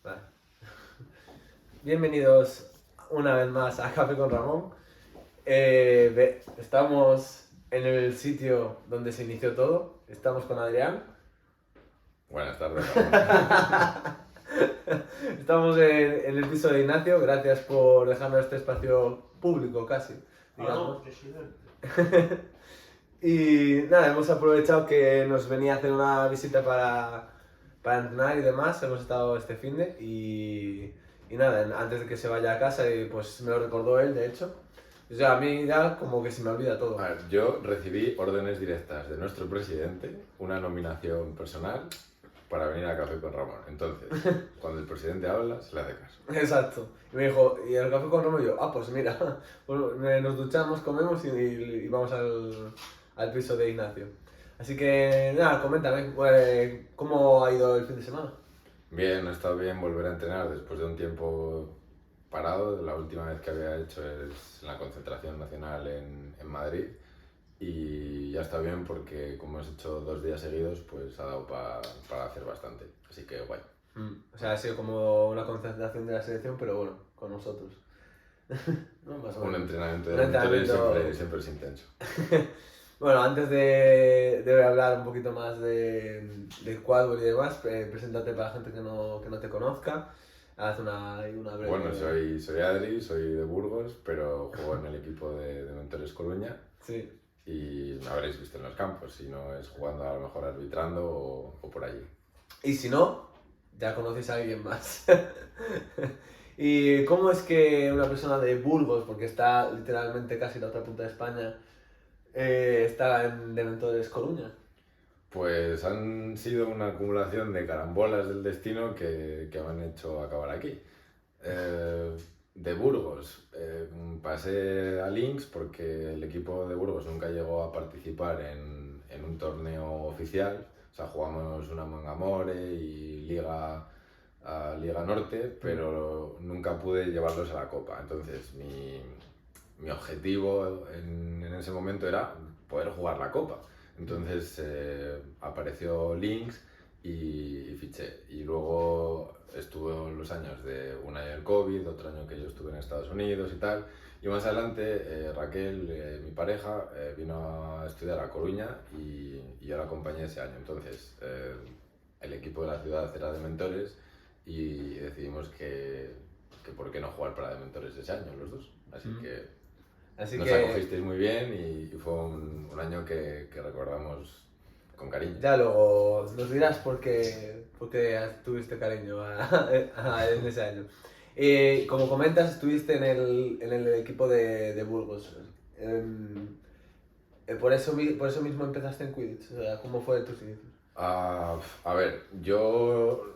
Vale. Bienvenidos una vez más a Café con Ramón. Estamos en el sitio donde se inició todo. Estamos con Adrián. Buenas tardes, Ramón. Estamos en el piso de Ignacio. Gracias por dejarnos este espacio público casi, digamos. Presidente. Y nada, hemos aprovechado que nos venía a hacer una visita para entrenar y demás. Hemos estado este finde y nada, antes de que se vaya a casa, y pues me lo recordó él, de hecho. O sea, a mí ya como que se me olvida todo. A ver, yo recibí órdenes directas de nuestro presidente, una nominación personal para venir a Café con Ramón. Entonces, cuando el presidente habla, se le hace caso. Exacto. Y me dijo, ¿y el café con Romo? Y yo, pues mira, bueno, nos duchamos, comemos y vamos al piso de Ignacio. Así que nada, coméntame, ¿cómo ha ido el fin de semana? Bien, ha estado bien volver a entrenar después de un tiempo parado. La última vez que había hecho es en la concentración nacional en Madrid. Y ya está bien porque como hemos hecho 2 días seguidos, pues ha dado para hacer bastante. Así que guay. O sea, ha sido como una concentración de la selección, pero bueno, con nosotros. No, más o Un menos. entrenamiento de Un mentores entrenamiento- siempre es intenso. Bueno, antes de hablar un poquito más del quadball y demás, preséntate para la gente que no te conozca. Haz una breve... Bueno, soy Adri, soy de Burgos, pero juego en el equipo de Mentores Coruña Sí. y me habréis visto en los campos, si no es jugando a lo mejor arbitrando o por allí. Y si no, ya conoces a alguien más. ¿Y cómo es que una persona de Burgos, porque está literalmente casi en la otra punta de España, está en Dementores Coruña? Pues han sido una acumulación de carambolas del destino que me han hecho acabar aquí. De Burgos pasé a Lynx porque el equipo de Burgos nunca llegó a participar en un torneo oficial. O sea, jugamos una Mangamore y Liga Norte, pero nunca pude llevarlos a la Copa. Entonces mi objetivo en ese momento era poder jugar la Copa. Entonces apareció Lynx y fiché. Y luego estuve los años de un año el COVID, otro año que yo estuve en Estados Unidos y tal. Y más adelante Raquel, mi pareja, vino a estudiar a Coruña y yo la acompañé ese año. Entonces el equipo de la ciudad era de mentores y decidimos que por qué no jugar para de mentores ese año los dos. Así nos acogisteis muy bien y fue un año que recordamos con cariño. Ya luego nos dirás por qué tuviste cariño en ese año. Como comentas, estuviste en el equipo de Burgos. Por eso mismo empezaste en Quidditch. O sea, ¿cómo fue tus inicios? A ver, yo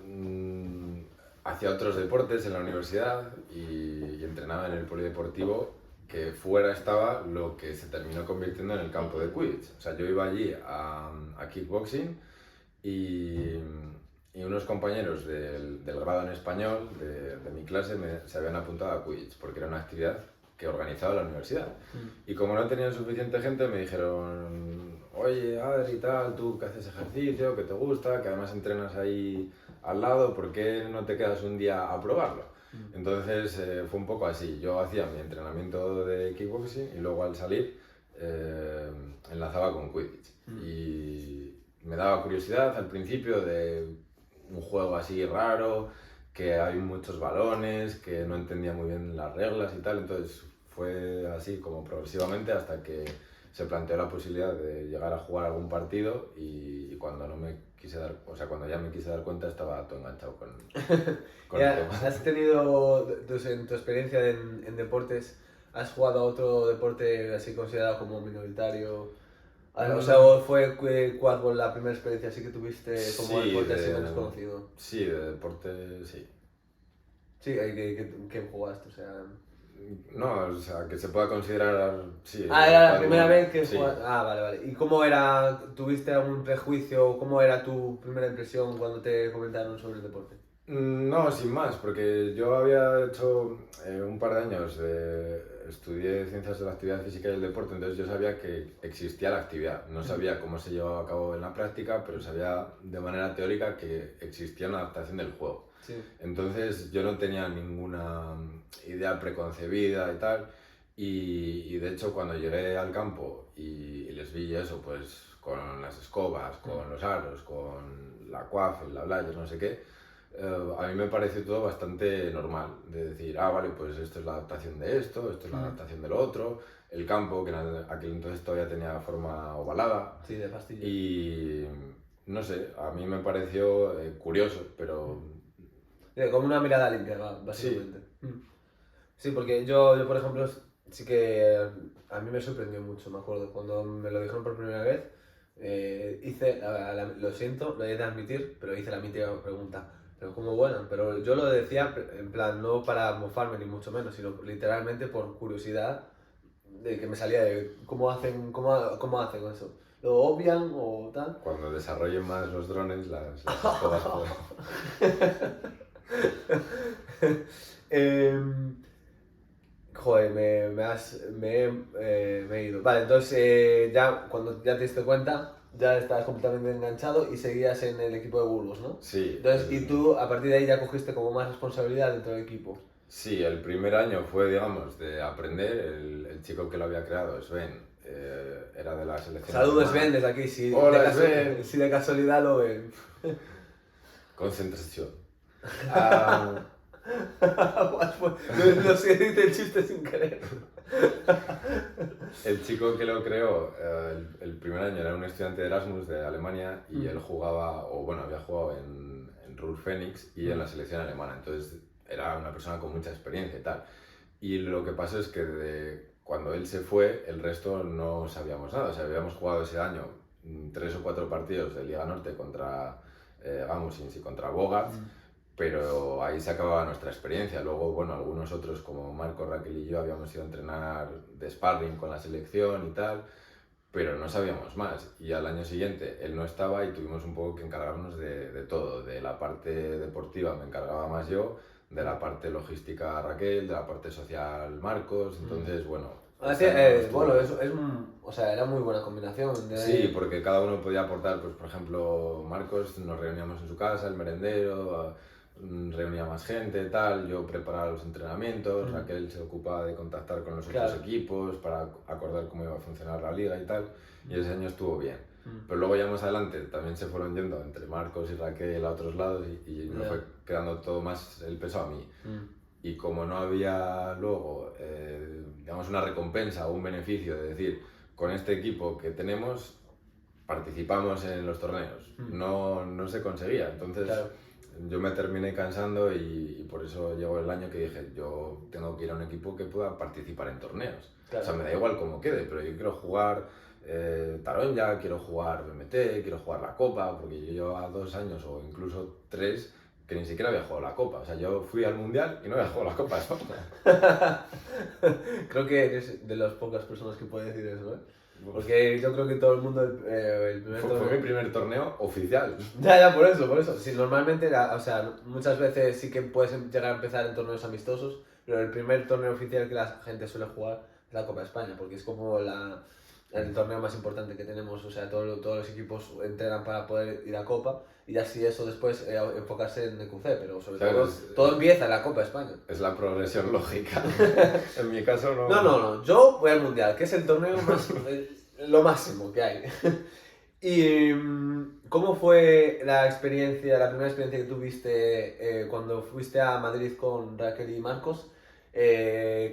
hacía otros deportes en la universidad y entrenaba en el polideportivo, que fuera estaba lo que se terminó convirtiendo en el campo de Quidditch. O sea, yo iba allí a kickboxing y unos compañeros del grado en español de mi clase se habían apuntado a Quidditch porque era una actividad que organizaba la universidad. Y como no tenían suficiente gente, me dijeron: oye, Adri, tal, tú que haces ejercicio, que te gusta, que además entrenas ahí al lado, ¿por qué no te quedas un día a probarlo? Entonces fue un poco así. Yo hacía mi entrenamiento de kickboxing y luego al salir enlazaba con Quidditch. Y me daba curiosidad al principio de un juego así raro, que hay muchos balones, que no entendía muy bien las reglas y tal. Entonces fue así como progresivamente hasta que se planteó la posibilidad de llegar a jugar algún partido y cuando no me quise dar, o sea, cuando ya me quise dar cuenta estaba todo enganchado con el tema. ¿Has tenido, en tu experiencia en deportes, has jugado a otro deporte así considerado como minoritario? O sea, ¿o fue quadball la primera experiencia así que tuviste como deporte así menos conocido? Sí, de deporte, sí. Sí, ¿qué jugaste? O sea... No, o sea, que se pueda considerar, sí. Era la primera vez que sí. jugaste. Vale. ¿Y cómo era? ¿Tuviste algún prejuicio? ¿Cómo era tu primera impresión cuando te comentaron sobre el deporte? No, sin más, porque yo había hecho un par de años, estudié Ciencias de la Actividad Física y el Deporte, entonces yo sabía que existía la actividad. No sabía cómo se llevaba a cabo en la práctica, pero sabía de manera teórica que existía una adaptación del juego. Sí. Entonces yo no tenía ninguna idea preconcebida y tal. Y de hecho cuando llegué al campo y les vi eso, pues con las escobas, con los aros, con la coafe, la blayers, no sé qué, a mí me pareció todo bastante normal. De decir, ah, vale, pues esto es la adaptación de esto es la adaptación de lo otro. El campo, que en aquel entonces todavía tenía forma ovalada. Sí, de pastilla. Y no sé, a mí me pareció curioso, pero... Como una mirada limpia, básicamente. Sí, porque yo, por ejemplo, sí que a mí me sorprendió mucho, me acuerdo, cuando me lo dijeron por primera vez, hice, lo siento, lo he de admitir, pero hice la mítica pregunta, pero ¿cómo vuelan? Pero yo lo decía en plan, no para mofarme ni mucho menos, sino literalmente por curiosidad de que me salía de cómo hacen eso. ¿Lo obvian o tal? Cuando desarrollen más los drones, las escobas Joder, me he ido. Vale, entonces ya cuando ya te diste cuenta, ya estabas completamente enganchado y seguías en el equipo de Burgos, ¿no? Sí. Entonces, y tú a partir de ahí ya cogiste como más responsabilidad dentro del equipo. Sí, el primer año fue, digamos, de aprender. El chico que lo había creado, Sven, era de la selección. Saludos, Sven, desde aquí, Hola, Sven. Si de casualidad lo ven. Concentración. No sé, dice el chiste sin querer. El chico que lo creó, el primer año era un estudiante de Erasmus de Alemania y él jugaba, o bueno, había jugado en Ruhr Phoenix y en la selección alemana. Entonces era una persona con mucha experiencia y tal. Y lo que pasó es que cuando él se fue, el resto no sabíamos nada. O sea, habíamos jugado ese año 3 o 4 partidos de Liga Norte contra Gamusins y contra Bogarts, pero ahí se acababa nuestra experiencia. Luego, bueno, algunos otros como Marco, Raquel y yo habíamos ido a entrenar de sparring con la selección y tal, pero no sabíamos más. Y al año siguiente él no estaba y tuvimos un poco que encargarnos de todo. De la parte deportiva me encargaba más yo, de la parte logística Raquel, de la parte social Marcos. Entonces, bueno... bueno, o sea, era muy buena combinación. Sí, porque cada uno podía aportar, pues por ejemplo, Marcos, nos reuníamos en su casa, el merendero, reunía más gente, tal, yo preparaba los entrenamientos, Raquel se ocupaba de contactar con los otros equipos para acordar cómo iba a funcionar la liga y tal, y ese año estuvo bien. Pero luego ya más adelante también se fueron yendo entre Marcos y Raquel a otros lados y me fue quedando todo más el peso a mí. Y como no había luego, digamos, una recompensa o un beneficio de decir, con este equipo que tenemos, participamos en los torneos, no se conseguía. Entonces yo me terminé cansando y por eso llegó el año que dije, yo tengo que ir a un equipo que pueda participar en torneos. O sea, me da igual cómo quede, pero yo quiero jugar Taronja, quiero jugar BMT, quiero jugar la Copa, porque yo llevaba 2 años o incluso 3 que ni siquiera había jugado la Copa. O sea, yo fui al Mundial y no había jugado la Copa de España. Creo que eres de las pocas personas que puede decir eso, ¿eh? Porque yo creo que todo el mundo el primer torneo... Fue mi primer torneo oficial. Ya, por eso. Sí, normalmente, o sea, muchas veces sí que puedes llegar a empezar en torneos amistosos, pero el primer torneo oficial que la gente suele jugar es la Copa de España, porque es como el torneo más importante que tenemos. O sea, todos los equipos entrenan para poder ir a Copa y así eso después enfocarse en EQC, pero sobre todo empieza en la Copa de España. Es la progresión lógica. En mi caso no... No, yo voy al Mundial, que es el torneo más, lo máximo que hay. ¿Y cómo fue la primera experiencia que tuviste cuando fuiste a Madrid con Raquel y Marcos?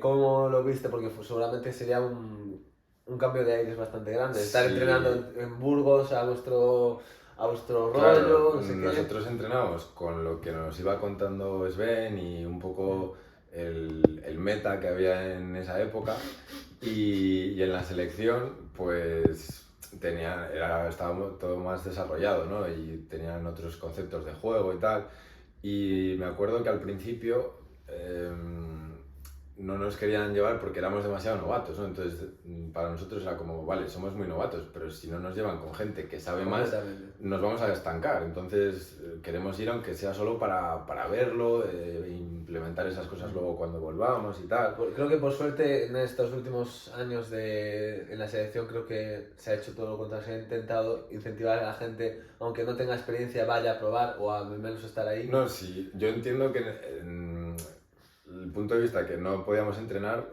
¿Cómo lo viste? Porque seguramente sería un cambio de aires bastante grande. Estar entrenando en Burgos a vuestro rollo, claro, no sé nosotros entrenábamos con lo que nos iba contando Sven y un poco el meta que había en esa época y en la selección pues estaba todo más desarrollado, ¿no? Y tenían otros conceptos de juego y tal, y me acuerdo que al principio no nos querían llevar porque éramos demasiado novatos, ¿no? Entonces, para nosotros era como, vale, somos muy novatos, pero si no nos llevan con gente que sabe más, nos vamos a estancar. Entonces, queremos ir aunque sea solo para verlo, implementar esas cosas luego cuando volvamos y tal. Creo que por suerte en estos últimos años en la selección creo que se ha hecho todo lo contrario, se ha intentado incentivar a la gente, aunque no tenga experiencia, vaya a probar o al menos estar ahí. No, sí, yo entiendo que el punto de vista que no podíamos entrenar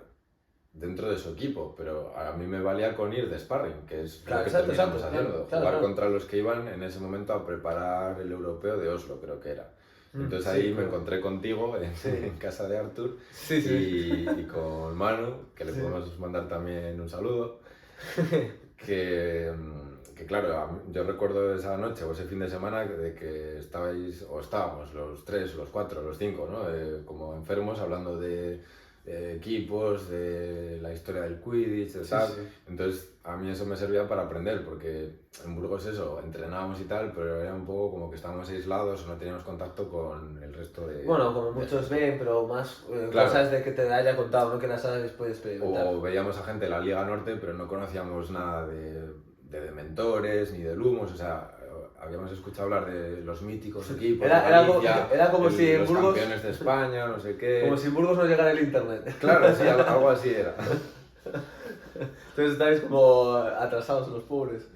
dentro de su equipo, pero a mí me valía con ir de sparring, que es lo que terminamos haciendo, jugar contra los que iban en ese momento a preparar el europeo de Oslo, creo que era. Entonces ahí me encontré contigo en casa de Artur y con Manu, que le podemos mandar también un saludo, que claro, yo recuerdo esa noche o ese fin de semana de que estábamos los 3, los 4, los 5, ¿no? Como enfermos hablando de equipos, de la historia del Quidditch, de tal. Entonces a mí eso me servía para aprender, porque en Burgos eso, entrenábamos y tal, pero era un poco como que estábamos aislados o no teníamos contacto con el resto de... Bueno, como muchos ven, pero más cosas de que te haya contado, no que las hayas podido experimentar. O veíamos a gente de la Liga Norte, pero no conocíamos nada de mentores ni de lumos, o sea, habíamos escuchado hablar de los míticos equipos era como si en los Burgos, campeones de España, no sé qué. Como si en Burgos no llegara el internet. Claro, sí, algo así era. Entonces estáis como atrasados los pobres.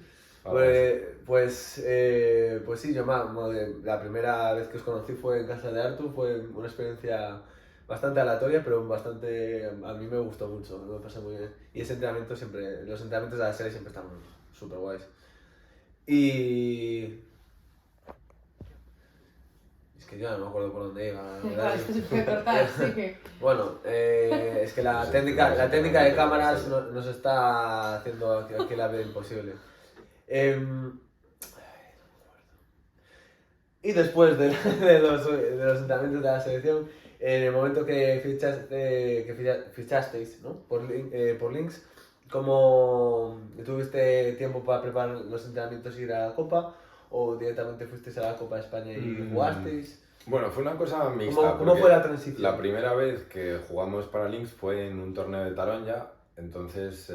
Pues sí, yo la primera vez que os conocí fue en casa de Artur, fue una experiencia bastante aleatoria, pero a mí me gustó mucho, me pasé muy bien. Y ese entrenamiento siempre, los entrenamientos de la serie siempre están súper guays. Y... Es que yo no me acuerdo por dónde iba. Esto se puede cortar, sí que... Bueno, es que la técnica de cámaras nos está haciendo aquí la vida imposible. Y después de los entrenamientos de la selección, en el momento que fichasteis, ¿no? por Links, ¿cómo tuviste tiempo para preparar los entrenamientos y ir a la Copa? ¿O directamente fuisteis a la Copa de España y jugasteis? Bueno, fue una cosa mixta. ¿Cómo fue la transición? La primera vez que jugamos para Links fue en un torneo de Taronja. Entonces,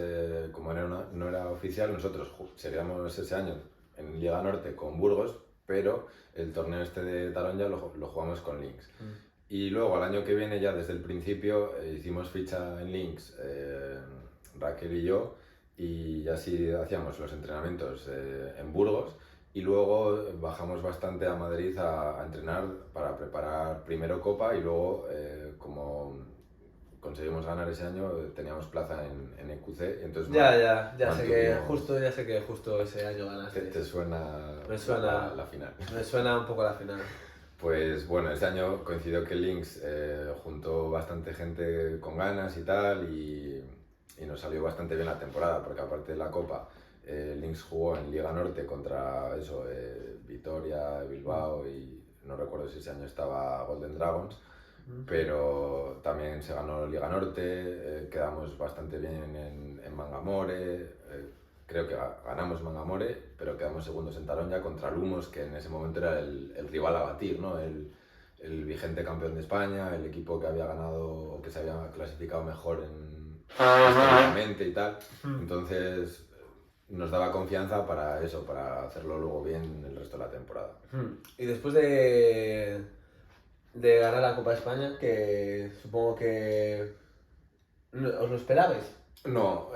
como no era oficial, nosotros seríamos ese año en Liga Norte con Burgos, pero el torneo este de Taronja lo jugamos con Links. Y luego, al año que viene, ya desde el principio, hicimos ficha en Links, Raquel y yo, y así hacíamos los entrenamientos en Burgos. Y luego bajamos bastante a Madrid a entrenar para preparar primero Copa y luego, como conseguimos ganar ese año, teníamos plaza en EQC. Entonces ya sé que justo ese año ganaste. ¿Te suena, Me suena la final? Me suena un poco la final. Pues bueno, ese año coincidió que Links juntó bastante gente con ganas y tal, y nos salió bastante bien la temporada, porque aparte de la Copa, Links jugó en Liga Norte contra Vitoria, Bilbao, y no recuerdo si ese año estaba Golden Dragons, pero también se ganó Liga Norte, quedamos bastante bien en Mangamore, creo que ganamos Mangamore, pero quedamos segundos en Taronja contra Lumos, que en ese momento era el rival a batir, ¿no? El vigente campeón de España, el equipo que había ganado o que se había clasificado mejor históricamente y tal. Entonces nos daba confianza para eso, para hacerlo luego bien el resto de la temporada. Y después de ganar la Copa de España, que supongo que os lo esperabais. No,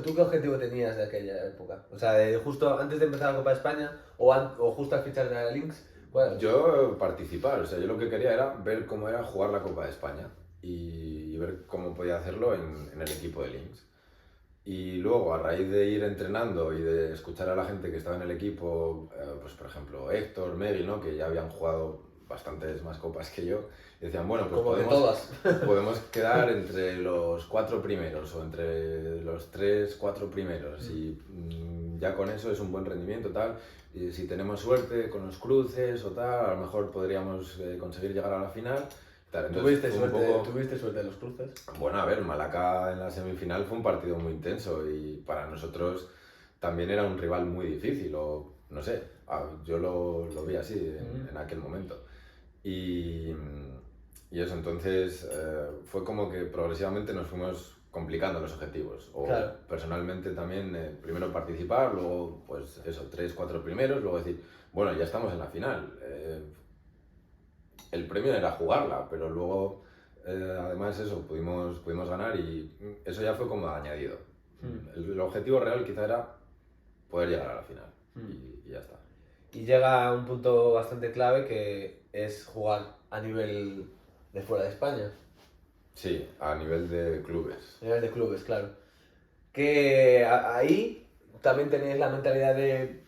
¿tú qué objetivo tenías de aquella época? O sea, justo antes de empezar la Copa de España o justo al fichar de la Links. Bueno. Yo participar, o sea, yo lo que quería era ver cómo era jugar la Copa de España y ver cómo podía hacerlo en el equipo de Links. Y luego, a raíz de ir entrenando y de escuchar a la gente que estaba en el equipo, pues por ejemplo Héctor, Megui, ¿no? Que ya habían jugado bastantes más copas que yo, y decían, bueno, pues podemos quedar entre los 4 primeros o entre los 3, 4 primeros y ya con eso es un buen rendimiento, tal. Y si tenemos suerte con los cruces o tal, a lo mejor podríamos conseguir llegar a la final. ¿Tuviste suerte en los cruces? Bueno, a ver, Malaca en la semifinal fue un partido muy intenso y para nosotros también era un rival muy difícil, o no sé, yo lo vi así en aquel momento. Y Y eso, entonces fue como que progresivamente nos fuimos complicando los objetivos. O Claro. personalmente también, primero participar, luego pues eso, 3, 4 primeros, luego decir, bueno, ya estamos en la final. El premio era jugarla, pero luego además eso, pudimos ganar y eso ya fue como añadido. El objetivo real quizá era poder llegar a la final y ya está. Y llega a un punto bastante clave que es jugar a nivel de fuera de España, Sí, a nivel de clubes. a nivel de clubes, claro. Que ahí también tenéis la mentalidad de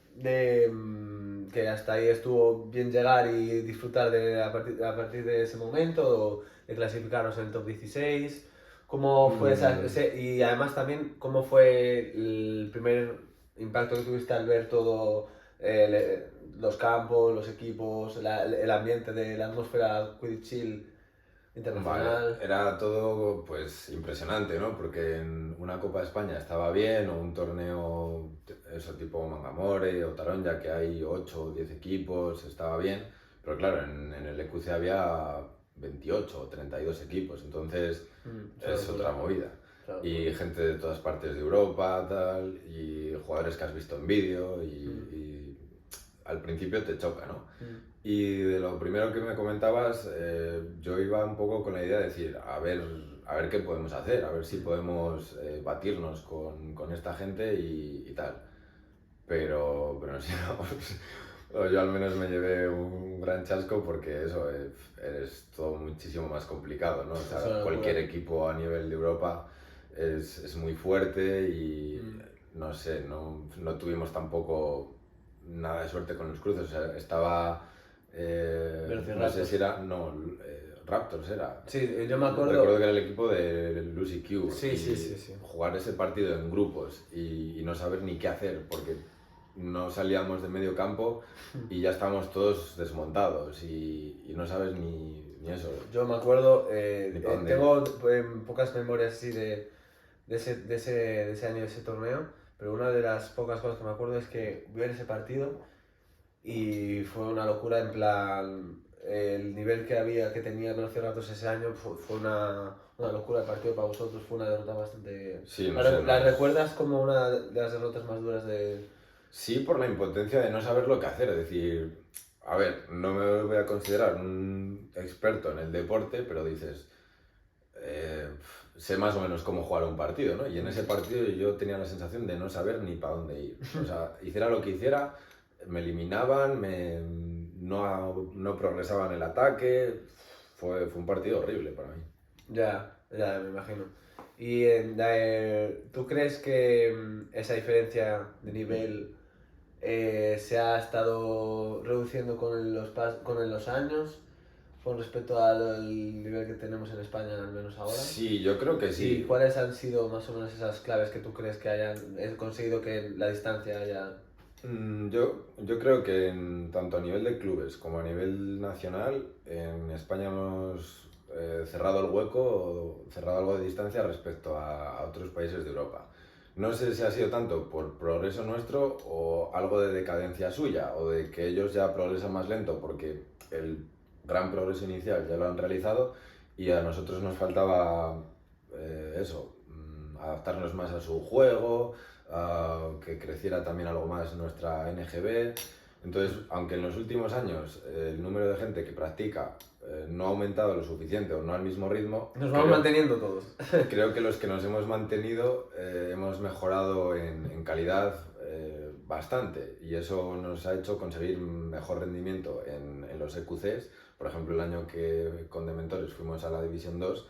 que hasta ahí estuvo bien llegar y disfrutar a partir de ese momento, o de clasificaros en el top 16. ¿Cómo fue y además también cómo fue el primer impacto que tuviste al ver todo, los campos, los equipos, el ambiente de la atmósfera Quidditch internacional? Vale, era todo pues impresionante, ¿no? Porque en una Copa de España estaba bien, o un torneo, eso tipo Mangamore o Taronja, que hay 8 o 10 equipos, estaba bien, pero claro, en el EQC había 28 o 32 equipos, entonces es otra movida. Claro. Y gente de todas partes de Europa, tal, y jugadores que has visto en vídeo, y al principio te choca, ¿no? Y de lo primero que me comentabas, yo iba un poco con la idea de decir, a ver qué podemos hacer, a ver si podemos batirnos con esta gente y tal. Pero no sé, o yo al menos me llevé un gran chasco porque eso, es todo muchísimo más complicado, ¿no? O sea, cualquier equipo a nivel de Europa es muy fuerte y no sé, no tuvimos tampoco nada de suerte con los cruces, o sea, estaba... no sé si era... No, Raptors era. Sí, yo me acuerdo. Recuerdo que era el equipo de Lucy Q. Sí, y sí. jugar ese partido en grupos y no saber ni qué hacer porque no salíamos de medio campo y ya estábamos todos desmontados y no sabes ni eso. Yo me acuerdo, Ni pa' dónde tengo pocas memorias así de ese año, de ese torneo, pero una de las pocas cosas que me acuerdo es que vi ese partido y fue una locura, en plan, el nivel que tenía Velociraptors ese año fue una locura. El partido para vosotros fue una derrota bastante... Sí, no ¿La, sé, la no- recuerdas como una de las derrotas más duras de...? Sí, por la impotencia de no saber lo que hacer, es decir, a ver, no me voy a considerar un experto en el deporte, pero dices, sé más o menos cómo jugar un partido, ¿no? Y en ese partido yo tenía la sensación de no saber ni para dónde ir. O sea, hiciera lo que hiciera, me eliminaban, no progresaba en el ataque, fue un partido horrible para mí. Ya, me imagino. ¿Y tú crees que esa diferencia de nivel se ha estado reduciendo con los años con respecto al nivel que tenemos en España, al menos ahora? Sí, yo creo que ¿Y sí. cuáles han sido más o menos esas claves que tú crees que hayan conseguido que la distancia haya... Yo creo que tanto a nivel de clubes como a nivel nacional, en España hemos cerrado el hueco o cerrado algo de distancia respecto a otros países de Europa. No sé si ha sido tanto por progreso nuestro o algo de decadencia suya, o de que ellos ya progresan más lento porque el gran progreso inicial ya lo han realizado y a nosotros nos faltaba eso, adaptarnos más a su juego, que creciera también algo más nuestra NGB. Entonces, aunque en los últimos años el número de gente que practica no ha aumentado lo suficiente o no al mismo ritmo, Nos vamos manteniendo todos. creo que los que nos hemos mantenido hemos mejorado en calidad bastante, y eso nos ha hecho conseguir mejor rendimiento en los EQCs. Por ejemplo, el año que con Dementores fuimos a la División 2,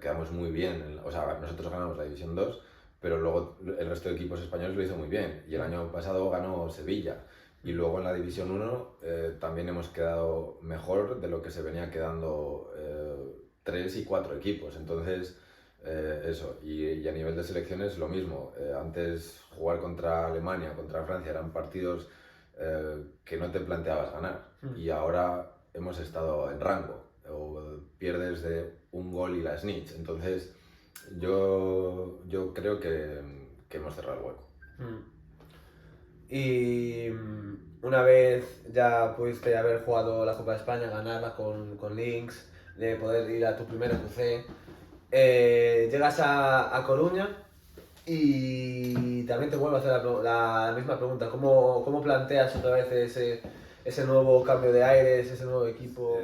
quedamos muy bien, o sea, nosotros ganamos la División 2, pero luego el resto de equipos españoles lo hizo muy bien, y el año pasado ganó Sevilla. Y luego en la División 1 también hemos quedado mejor de lo que se venía quedando 3 y 4 equipos. Entonces, eso. Y a nivel de selecciones lo mismo. Antes jugar contra Alemania, contra Francia, eran partidos que no te planteabas ganar. Y ahora hemos estado en rango. O pierdes de un gol y la snitch. Entonces, yo creo que hemos cerrado el hueco. Y una vez ya pudiste haber jugado la Copa de España, ganarla con Lynx, de poder ir a tu primer QC. Llegas a Coruña y también te vuelvo a hacer la misma pregunta. ¿Cómo planteas otra vez ese nuevo cambio de aires, ese nuevo equipo?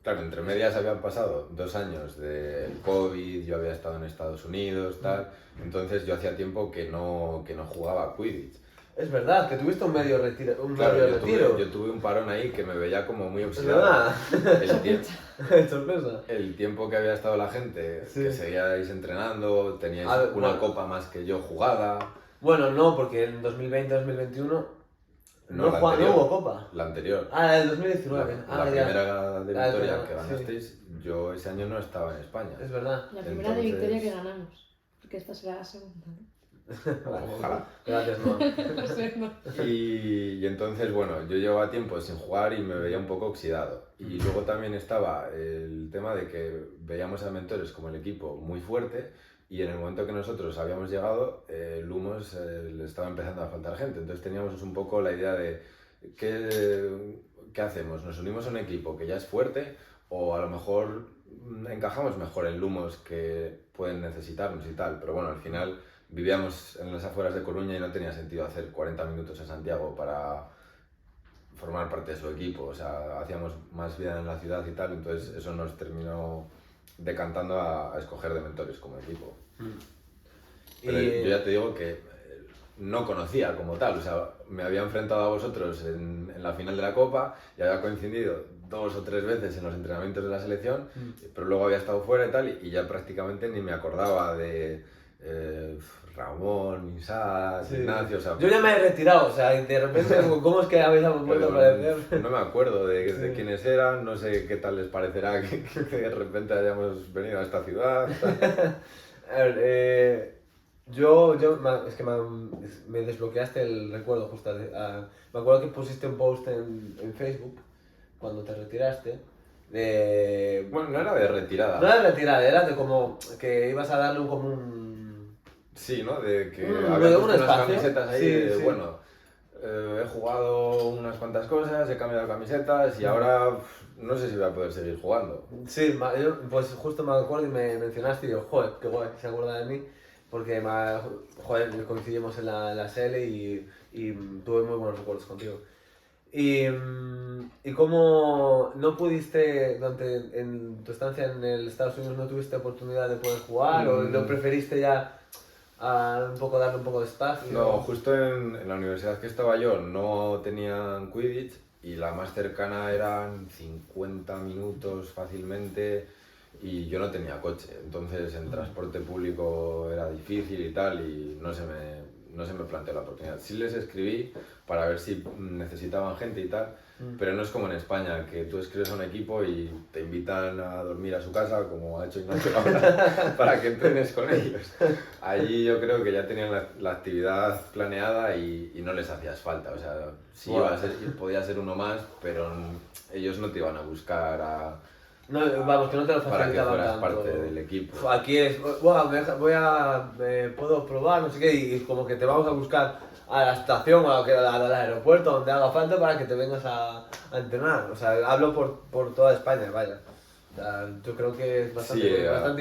Claro, entre medias habían pasado 2 años del COVID, yo había estado en Estados Unidos, tal, entonces yo hacía tiempo que no jugaba a Quidditch. Es verdad, que tuviste un medio retiro. Claro, medio retiro. yo tuve un parón ahí que me veía como muy Es oxidado. verdad. Sorpresa. El tiempo que había estado la gente, Sí. que seguíais entrenando, teníais A ver, una bueno. copa más que yo jugada. Bueno, no, porque en 2020-2021 no la anterior, hubo copa. La anterior. Ah, el 2019. La ya. primera de Ah, es Victoria verdad, que ganasteis, yo ese año no estaba en España. Es verdad. La primera de Entonces- Victoria que ganamos. Porque esta será la segunda, ¿no? Ojalá. Gracias, no. No sé, no. Y entonces, bueno, yo llevaba tiempo sin jugar y me veía un poco oxidado. Y luego también estaba el tema de que veíamos a Mentores como el equipo muy fuerte y en el momento que nosotros habíamos llegado, Lumos le estaba empezando a faltar gente. Entonces teníamos un poco la idea de ¿qué hacemos? ¿Nos unimos a un equipo que ya es fuerte o a lo mejor encajamos mejor en Lumos que pueden necesitarnos y tal? Pero bueno, al final vivíamos en las afueras de Coruña y no tenía sentido hacer 40 minutos en Santiago para formar parte de su equipo, o sea, hacíamos más vida en la ciudad y tal, entonces eso nos terminó decantando a escoger de Mentores como equipo. Pero yo ya te digo que no conocía como tal, o sea, me había enfrentado a vosotros en la final de la Copa y había coincidido 2 o 3 veces en los entrenamientos de la selección, pero luego había estado fuera y tal, y ya prácticamente ni me acordaba de Ramón, Isaac, Sí. Ignacio, o sea... Yo ya me he retirado, o sea, y de repente, ¿cómo es que habéis vuelto a aparecer? No me acuerdo de Sí. quiénes eran, no sé qué tal les parecerá que de repente hayamos venido a esta ciudad. A ver, es que me desbloqueaste el recuerdo justo. Me acuerdo que pusiste un post en Facebook cuando te retiraste. Bueno, no era de retirada. No era retirada, era de como que ibas a darle como un... Sí, ¿no? De que Un- había un puesto unas espacio. camisetas ahí Sí, de, sí. bueno, he jugado unas cuantas cosas, he cambiado camisetas y ahora no sé si voy a poder seguir jugando. Sí, pues justo me acuerdo y me mencionaste y digo, joder, qué guay, se acuerda de mí. Porque, joder, coincidimos en la SL y tuve muy buenos recuerdos contigo. Y cómo no pudiste, en tu estancia en el Estados Unidos, no tuviste oportunidad de poder jugar o lo preferiste ya darle un poco de espacio. No, justo en la universidad que estaba yo no tenían Quidditch y la más cercana eran 50 minutos fácilmente y yo no tenía coche, entonces en transporte público era difícil y tal y no se me planteó la oportunidad. Sí les escribí para ver si necesitaban gente y tal, pero no es como en España, que tú escribes a un equipo y te invitan a dormir a su casa, como ha hecho Ignacio ahora, para que entrenes con ellos. Allí yo creo que ya tenían la actividad planeada y no les hacías falta, o sea, sí podía ser uno más, pero ellos no te iban a buscar No, vamos, que no te lo para que facilitaban fueras tanto. parte del equipo. Aquí es, puedo probar, no sé qué, y como que te vamos a buscar a la estación o al aeropuerto donde haga falta para que te vengas a entrenar. O sea, hablo por toda España, vaya. O sea, yo creo que es bastante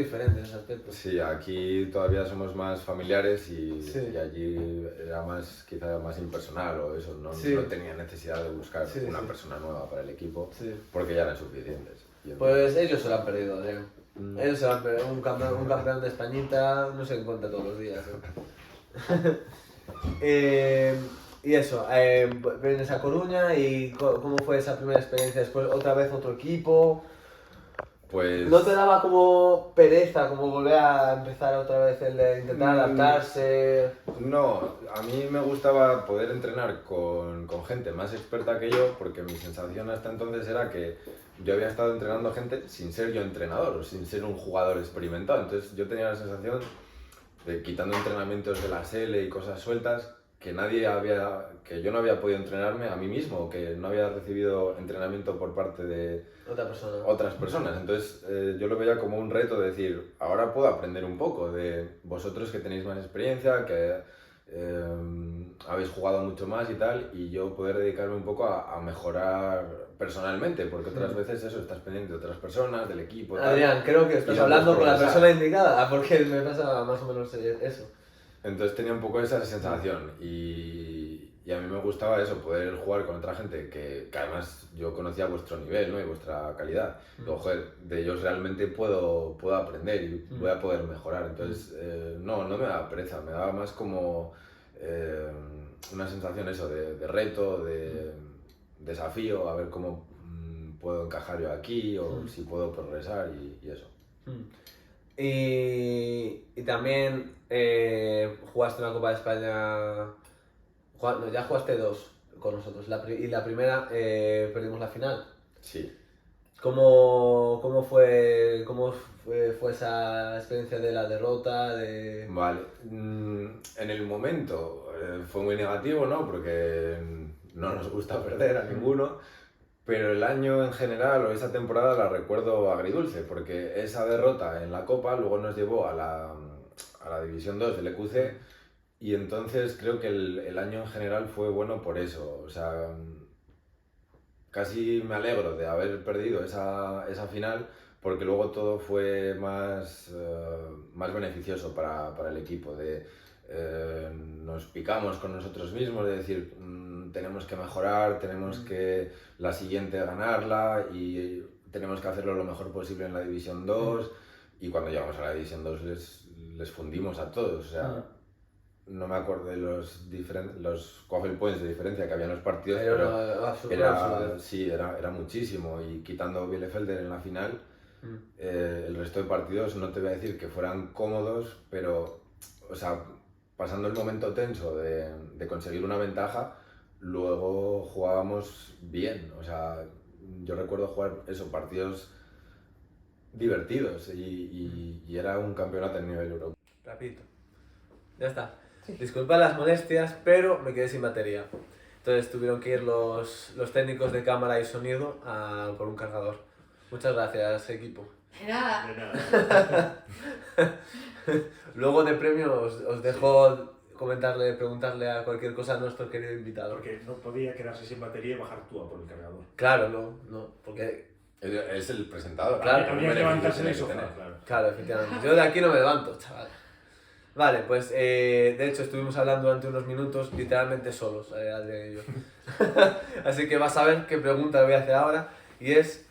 diferente en ese aspecto. Sí, aquí todavía somos más familiares y Sí. allí era quizá más impersonal o eso, no tenía necesidad de buscar una persona nueva para el equipo Sí. porque ya eran suficientes. Y Pues ellos se lo han perdido, Diego. Mm. Ellos se lo han perdido. Un campeón de Españita no se encuentra todos los días. Y eso, vienes a Coruña y ¿cómo fue esa primera experiencia? Después otra vez otro equipo. Pues ¿No te daba como pereza, como volver a empezar otra vez el de intentar adaptarse? no, a mí me gustaba poder entrenar con gente más experta que yo porque mi sensación hasta entonces era que yo había estado entrenando gente sin ser yo entrenador o sin ser un jugador experimentado. Entonces yo tenía la sensación de, quitando entrenamientos de la SL y cosas sueltas, que yo no había podido entrenarme a mí mismo, que no había recibido entrenamiento por parte de Otra persona. otras personas. Entonces yo lo veía como un reto de decir, ahora puedo aprender un poco de vosotros que tenéis más experiencia, que habéis jugado mucho más y tal, y yo poder dedicarme un poco a mejorar personalmente, porque otras veces eso, estás pendiente de otras personas, del equipo, tal. Adrián, creo que estás Y no hablando puedes con la progresar. persona indicada, porque me pasa más o menos eso. Entonces tenía un poco esa sensación y a mí me gustaba eso, poder jugar con otra gente que además yo conocía vuestro nivel, ¿no? Y vuestra calidad. Digo, joder, de ellos realmente puedo aprender y voy a poder mejorar. Entonces, no me daba pereza, me daba más como una sensación eso de reto, de desafío, a ver cómo puedo encajar yo aquí o si puedo progresar y eso. Y también jugaste una Copa de España. No, ya jugaste 2 con nosotros. Y la primera perdimos la final. Sí. ¿Cómo fue esa experiencia de la derrota? Vale, en el momento fue muy negativo, ¿no? Porque no nos gusta perder a ninguno, pero el año en general o esa temporada la recuerdo agridulce, porque esa derrota en la Copa luego nos llevó a la División 2 del EQC y entonces creo que el año en general fue bueno por eso, o sea, casi me alegro de haber perdido esa final porque luego todo fue más beneficioso para el equipo. Nos picamos con nosotros mismos, de decir, tenemos que mejorar, tenemos que la siguiente ganarla y tenemos que hacerlo lo mejor posible en la División 2 y cuando llegamos a la División 2 les fundimos a todos. O sea, no me acuerdo de los quaffle points de diferencia que había en los partidos, pero era muchísimo y quitando Bielefelder en la final, el resto de partidos no te voy a decir que fueran cómodos, pero, o sea, pasando el momento tenso de conseguir una ventaja, luego jugábamos bien. O sea, yo recuerdo jugar partidos divertidos y era un campeonato a nivel europeo. Rapidito. Ya está. Sí. Disculpa las molestias, pero me quedé sin batería. Entonces tuvieron que ir los técnicos de cámara y sonido por un cargador. Muchas gracias, equipo. De nada. De nada. Luego de premio os dejo preguntarle a cualquier cosa a nuestro querido invitado. Porque no podía quedarse sin batería y bajar tú a por el cargador. Claro, no, porque... Es el presentador. Claro, Habría que levantarse del tiene que sofá, tener. claro. Claro, efectivamente. Yo de aquí no me levanto, chaval. Vale, pues de hecho estuvimos hablando durante unos minutos literalmente solos, Adrián y yo. Así que vas a ver qué pregunta voy a hacer ahora. Y es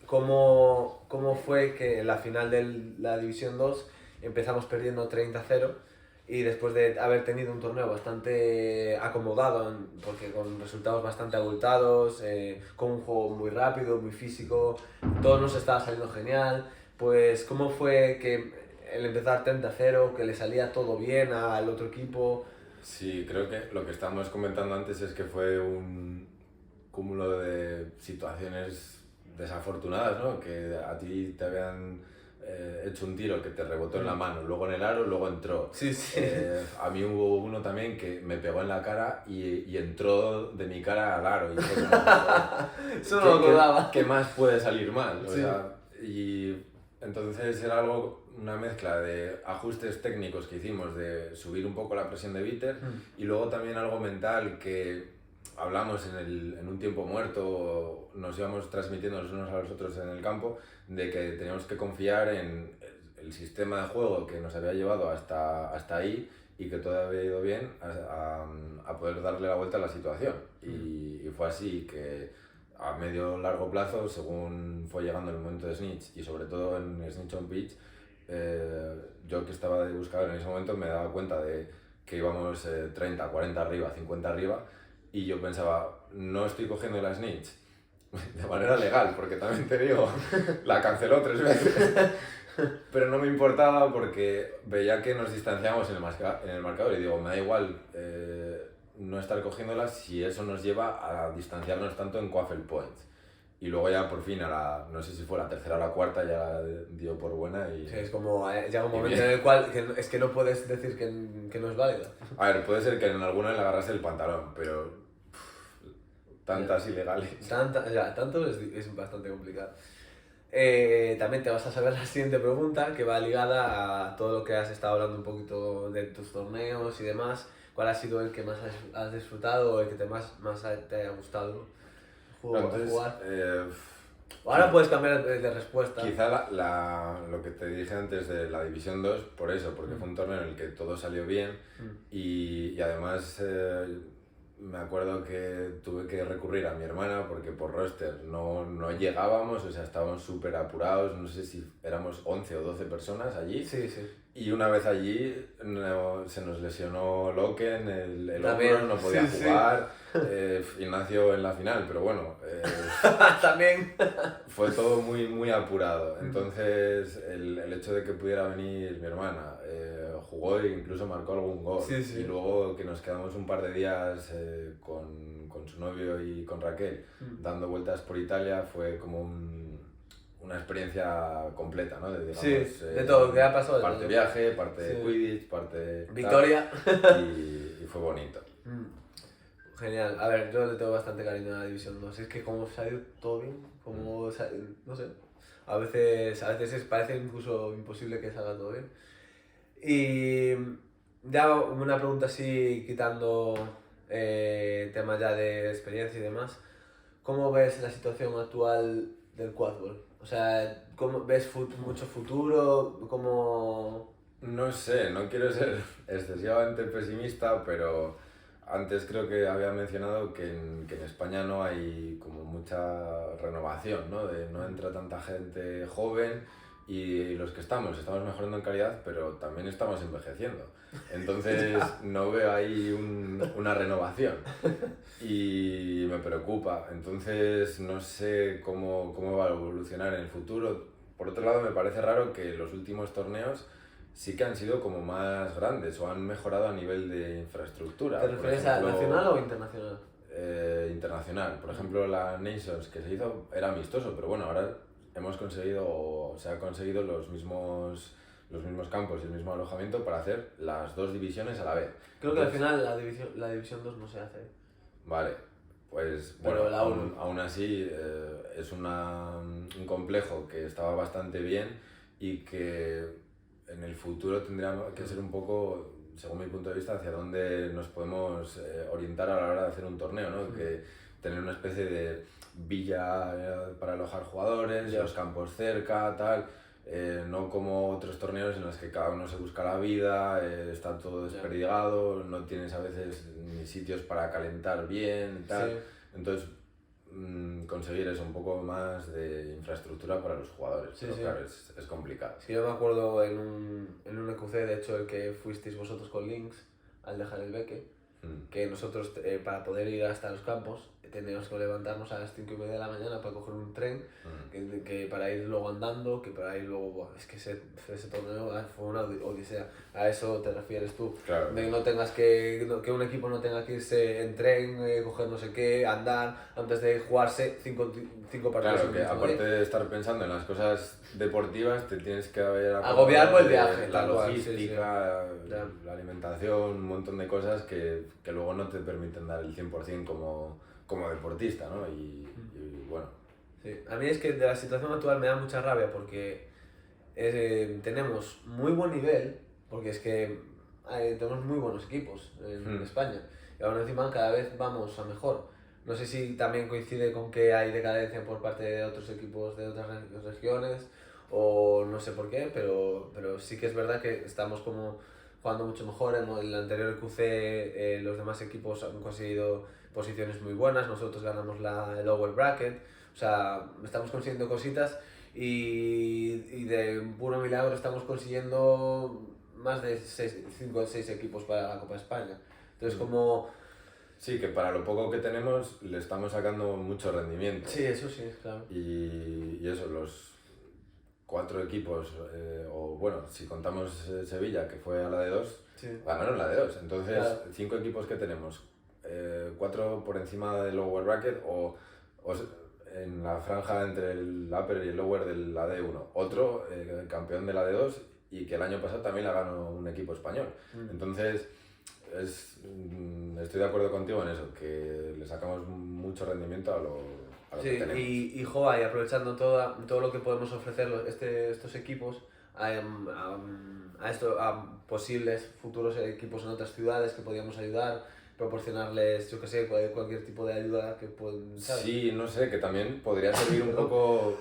cómo fue que en la final de la División 2 empezamos perdiendo 30-0 y después de haber tenido un torneo bastante acomodado, porque con resultados bastante abultados, con un juego muy rápido, muy físico, todo nos estaba saliendo genial, pues cómo fue que el empezar 30-0, que le salía todo bien al otro equipo. Sí, creo que lo que estábamos comentando antes es que fue un cúmulo de situaciones desafortunadas, ¿no? Que a ti te habían hecho un tiro que te rebotó en la mano, luego en el aro, luego entró. Sí. A mí hubo uno también que me pegó en la cara y entró de mi cara al aro. Y fue como, Eso no lo acordaba. ¿Qué más puede salir mal? O Sí. sea, y entonces era una mezcla de ajustes técnicos que hicimos, de subir un poco la presión de bitter y luego también algo mental que hablamos en un tiempo muerto, nos íbamos transmitiendo los unos a los otros en el campo, de que teníamos que confiar en el sistema de juego que nos había llevado hasta ahí y que todo había ido bien a poder darle la vuelta a la situación. Y fue así que a medio largo plazo, según fue llegando el momento de Snitch y sobre todo en Snitch on Pitch, yo que estaba de buscador en ese momento me daba cuenta de que íbamos 30, 40 arriba, 50 arriba y yo pensaba, no estoy cogiendo la Snitch de manera legal, porque también te digo, la canceló 3 veces, pero no me importaba porque veía que nos distanciamos en el marcador y digo, me da igual no estar cogiéndolas si eso nos lleva a distanciarnos tanto en quaffle points. Y luego ya por fin, no sé si fue la tercera o la cuarta, ya dio por buena y... Sí, es como, llega un momento en el cual es que no puedes decir que no es válida. A ver, puede ser que en alguna le agarrase el pantalón, pero tantas ilegales. Tanto es bastante complicado. También te vas a saber la siguiente pregunta, que va ligada a todo lo que has estado hablando un poquito de tus torneos y demás. ¿Cuál ha sido el que más has disfrutado o el que más te haya gustado Entonces, jugar. eh, Ahora puedes cambiar de respuesta. quizá lo que te dije antes de la División 2, por eso, porque fue un torneo en el que todo salió bien y además me acuerdo que tuve que recurrir a mi hermana porque por roster no llegábamos, o sea, estábamos súper apurados, no sé si éramos 11 o 12 personas allí. Sí, sí. Y una vez allí se nos lesionó Loken, el También, hombro, no podía sí, jugar, Ignacio en la final, pero bueno, También. fue todo muy, muy apurado. Entonces el hecho de que pudiera venir mi hermana, jugó e incluso marcó algún gol. Sí, sí. Y luego que nos quedamos un par de días con su novio y con Raquel dando vueltas por Italia, fue como una experiencia completa, ¿no? Digamos, Sí, de todo lo que ha pasado. Parte viaje, parte Sí. Quidditch, parte... Victoria. Y fue bonito. Genial. A ver, yo le tengo bastante cariño a la División 2. Es que como se ha ido todo bien, como no sé. A veces parece incluso imposible que salga todo bien. Y ya una pregunta así, quitando temas ya de experiencia y demás. ¿Cómo ves la situación actual del quadball? O sea, ¿cómo ves mucho futuro? ¿Cómo...? No sé, no quiero ser excesivamente pesimista, pero antes creo que había mencionado que en España no hay como mucha renovación, ¿no? No entra tanta gente joven y los que estamos mejorando en calidad, pero también estamos envejeciendo. Entonces no veo ahí una renovación y me preocupa. Entonces no sé cómo va a evolucionar en el futuro. Por otro lado, me parece raro que los últimos torneos sí que han sido como más grandes o han mejorado a nivel de infraestructura. ¿Te refieres a nacional o internacional? Internacional. Por ejemplo, la Nations que se hizo era amistoso, pero bueno, ahora se ha conseguido los mismos campos y el mismo alojamiento para hacer las dos divisiones a la vez. Creo que al final la división 2 no se hace. Vale, pues Pero bueno, la uno. aún así es un complejo que estaba bastante bien y que en el futuro tendría que ser un poco, según mi punto de vista, hacia dónde nos podemos orientar a la hora de hacer un torneo, ¿no? Que tener una especie de villa para alojar jugadores, los campos cerca, tal. No como otros torneos en los que cada uno se busca la vida, está todo desperdigado, no tienes a veces ni sitios para calentar bien y tal. Sí. Entonces, conseguir eso, un poco más de infraestructura para los jugadores. Sí, Pero sí. claro, es complicado. Sí, yo me acuerdo en un EQC, de hecho, el que fuisteis vosotros con Lynx, al dejar el Beque, que nosotros, para poder ir hasta los campos, teníamos que levantarnos a las 5:30 de la mañana para coger un tren, que para ir luego andando, que para ir luego... Buah, es que ese torneo fue una odisea. A eso te refieres tú. Claro. De que no tengas que un equipo no tenga que irse en tren, coger no sé qué, andar, antes de jugarse cinco partidos. Claro, que aparte de estar pensando en las cosas deportivas, te tienes que haber agobiar por el de viaje, la tal cual, logística, sí, sí. la alimentación, un montón de cosas que luego no te permiten dar el 100% como deportista, ¿no? Y bueno. Sí. A mí es que de la situación actual me da mucha rabia porque tenemos muy buen nivel, porque es que tenemos muy buenos equipos en España y aún encima cada vez vamos a mejor. No sé si también coincide con que hay decadencia por parte de otros equipos de otras regiones o no sé por qué, pero sí que es verdad que estamos como jugando mucho mejor. En el anterior QC los demás equipos han conseguido posiciones muy buenas, nosotros ganamos el lower bracket, o sea, estamos consiguiendo cositas y de puro milagro estamos consiguiendo más de 5 o 6 equipos para la Copa de España. Entonces como... Sí, que para lo poco que tenemos le estamos sacando mucho rendimiento. Sí, eso sí, claro. Y eso, los 4 equipos, o bueno, si contamos Sevilla, que fue a la de 2, ganaron la de 2. Entonces, claro. 5 equipos que tenemos, 4 por encima del lower bracket o en la franja entre el upper y el lower de la D1. Otro campeón de la D2 y que el año pasado también la ganó un equipo español. Entonces, estoy de acuerdo contigo en eso, que le sacamos mucho rendimiento a lo Sí, que tenemos. y joder, y aprovechando todo lo que podemos ofrecer estos equipos a posibles futuros equipos en otras ciudades que podíamos ayudar, proporcionarles, yo que sé, cualquier tipo de ayuda que puedan, ¿sabes? Sí, no sé, que también podría servir un poco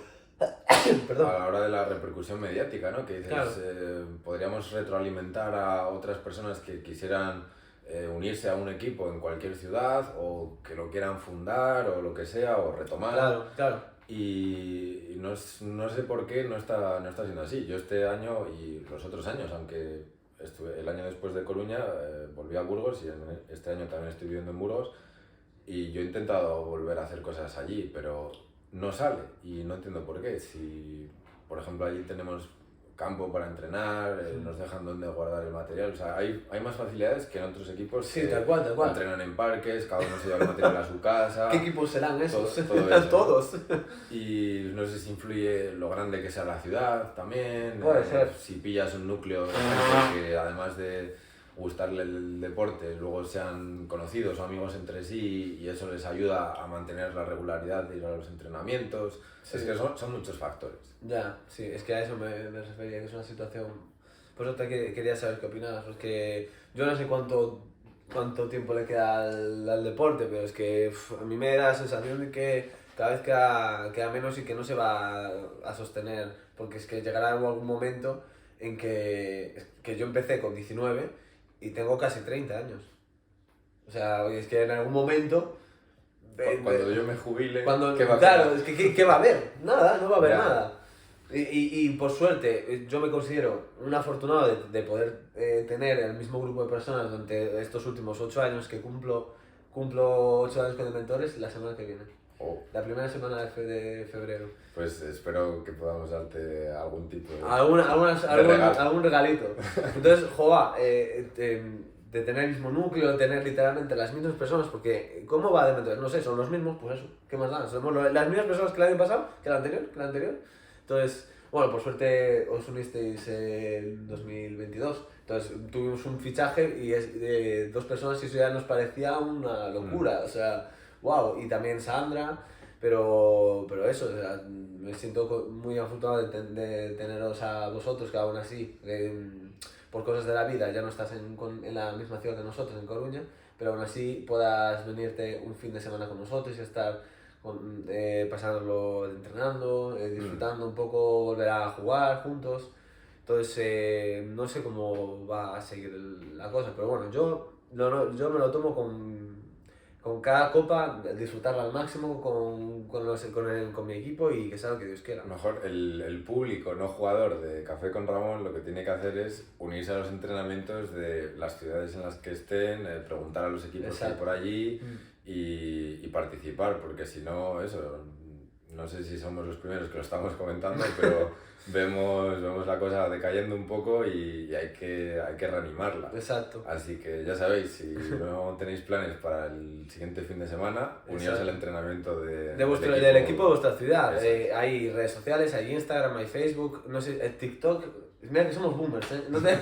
Perdón. a la hora de la repercusión mediática, ¿no? Que dices, Claro. podríamos retroalimentar a otras personas que quisieran unirse a un equipo en cualquier ciudad o que lo quieran fundar o lo que sea o retomar. Claro, claro. Y no sé por qué no está siendo así. Yo este año y los otros años, aunque estuve el año después de Coruña, volví a Burgos y este año también estoy viviendo en Burgos y yo he intentado volver a hacer cosas allí, pero no sale y no entiendo por qué. Si, por ejemplo, allí tenemos campo para entrenar, nos dejan donde guardar el material, o sea, hay más facilidades que en otros equipos Sí, que tal cual. entrenan en parques, cada uno se lleva el material a su casa. ¿Qué equipos serán esos? Todo eso, ¿no? Todos. Y no sé si influye lo grande que sea la ciudad también. Puede ser. Si pillas un núcleo de gente que además de gustarle el deporte, luego sean conocidos o amigos entre sí y eso les ayuda a mantener la regularidad de ir a los entrenamientos. Sí. Es que son muchos factores. Ya, sí, es que a eso me refería, que es una situación... Por eso quería saber qué opinabas, porque yo no sé cuánto tiempo le queda al deporte, pero es que a mí me da la sensación de que cada vez queda menos y que no se va a sostener, porque es que llegará algún momento en que yo empecé con 19 y tengo casi 30 años. O sea, es que en algún momento... Cuando yo me jubile, Cuando, ¿qué va a claro, quedar? es que ¿qué va a haber? Nada, no va a haber Ya. nada. Y por suerte, yo me considero un afortunado de poder tener el mismo grupo de personas durante estos últimos 8 años que cumplo 8 años con Inventores la semana que viene. Oh, La primera semana de febrero. pues espero que podamos darte algún tipo de... Algún regalo. regalito. Entonces, joa, de tener el mismo núcleo, de tener literalmente las mismas personas, porque ¿cómo va de Inventores? No sé, son los mismos, pues eso, ¿qué más da? Somos las mismas personas que el año pasado, que el anterior. Entonces, bueno, por suerte os unisteis en 2022. Entonces tuvimos un fichaje y es de 2 personas y eso ya nos parecía una locura. O sea, wow. Y también Sandra, pero eso, o sea, me siento muy afortunado de teneros a vosotros, que aún así, por cosas de la vida, ya no estás en la misma ciudad que nosotros, en Coruña, pero aún así puedas venirte un fin de semana con nosotros y estar pasándolo entrenando, disfrutando un poco, volver a jugar juntos. Entonces, no sé cómo va a seguir la cosa, pero bueno, yo me lo tomo con cada copa, disfrutarla al máximo con mi equipo y que sea lo que Dios quiera. A lo mejor el público no jugador de Café con Ramón lo que tiene que hacer es unirse a los entrenamientos de las ciudades en las que estén, preguntar a los equipos que hay por allí y participar, porque si no, eso, no sé si somos los primeros que lo estamos comentando, pero vemos la cosa decayendo un poco y hay que reanimarla. Exacto. Así que ya sabéis, si no tenéis planes para el siguiente fin de semana, uniros al entrenamiento del equipo de vuestra ciudad. Hay redes sociales, hay Instagram, hay Facebook, no sé, TikTok. Mira que somos boomers, ¿eh? No sé,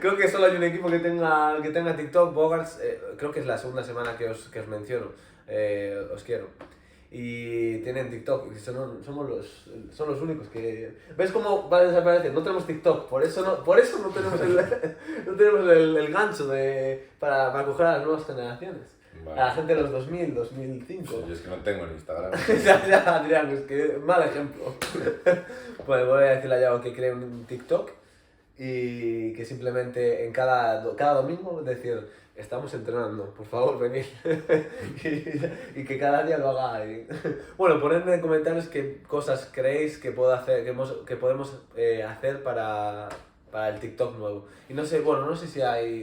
creo que solo hay un equipo que tenga TikTok, Bogarts, creo que es la segunda semana que os menciono, os quiero. Y tienen TikTok, y son los únicos que... ¿Ves cómo va a desaparecer? No tenemos TikTok, por eso no tenemos no tenemos el gancho para coger a las nuevas generaciones. Vale. A la gente de los 2000, 2005. Sí, yo es que no tengo en Instagram. ya, Adrián, es que mal ejemplo. Pues voy a decirle a Yago que cree un TikTok y que simplemente en cada domingo decir, estamos entrenando, por favor, venid. y que cada día lo haga ahí. Bueno, ponedme en comentarios qué cosas creéis que puedo hacer, que podemos hacer para el TikTok nuevo. Y no sé, no sé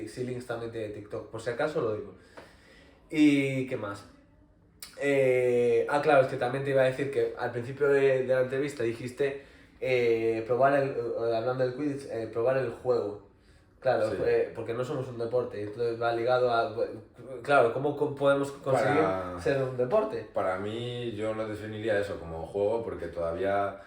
si links también tiene TikTok, por si acaso lo digo. ¿Y qué más? Claro, es que también te iba a decir que al principio de la entrevista dijiste hablando del Quidditch, probar el juego. Claro, Sí. Porque no somos un deporte, entonces va ligado a... Claro, ¿cómo podemos conseguir ser un deporte? Para mí yo lo definiría eso como juego porque todavía